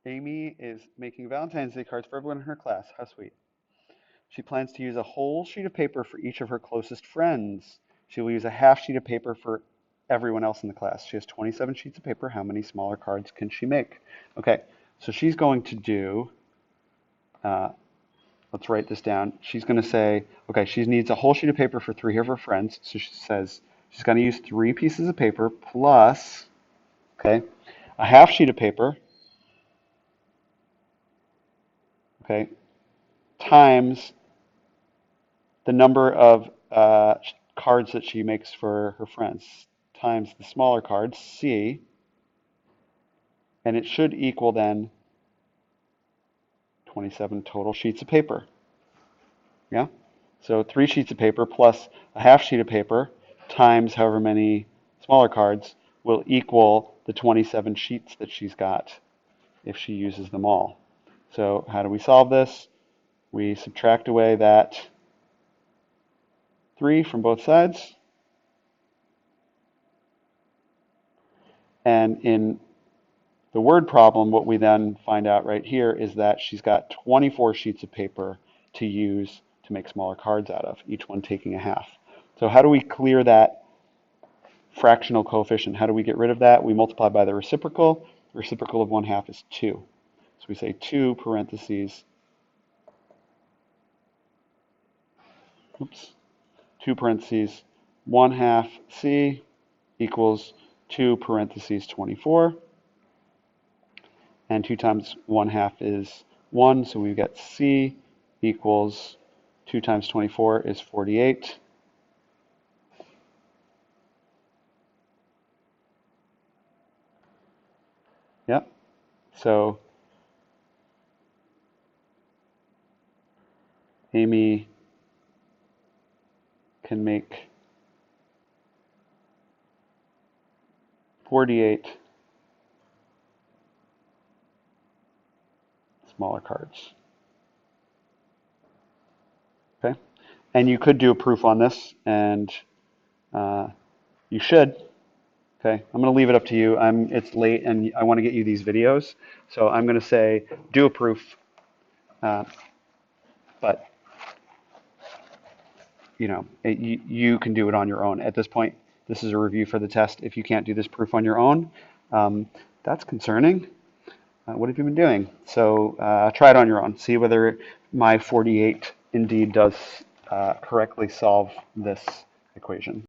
Amy is making Valentine's Day cards for everyone in her class. How sweet. She plans to use a whole sheet of paper for each of her closest friends. She will use a half sheet of paper for everyone else in the class. She has 27 sheets of paper. How many smaller cards can she make? Okay, so she's going to do, uh, let's write this down. She's going to say, okay, she needs a whole sheet of paper for 3 of her friends. So she says she's going to use 3 pieces of paper plus, okay, a half sheet of paper, okay, times the number of cards that she makes for her friends times the smaller cards, C, and it should equal then 27 total sheets of paper. Yeah? So 3 sheets of paper plus a half sheet of paper times however many smaller cards will equal the 27 sheets that she's got if she uses them all. So how do we solve this? We subtract away that 3 from both sides. And in the word problem, what we then find out right here is that she's got 24 sheets of paper to use to make smaller cards out of, each one taking a half. So how do we clear that fractional coefficient? How do we get rid of that? We multiply by the reciprocal. The reciprocal of 1/2 is 2. So we say 2 parentheses, oops, 2 parentheses 1/2 C equals 2 parentheses 24. And 2 times 1/2 is 1, so we've got C equals 2 times 24 is 48. Yep. So Amy can make 48 smaller cards. Okay. And you could do a proof on this, and you should. Okay. I'm going to leave it up to you. It's late, and I want to get you these videos, so I'm going to say do a proof, but you can do it on your own. At this point, this is a review for the test. If you can't do this proof on your own, that's concerning. What have you been doing? So try it on your own. See whether my 48 indeed does correctly solve this equation.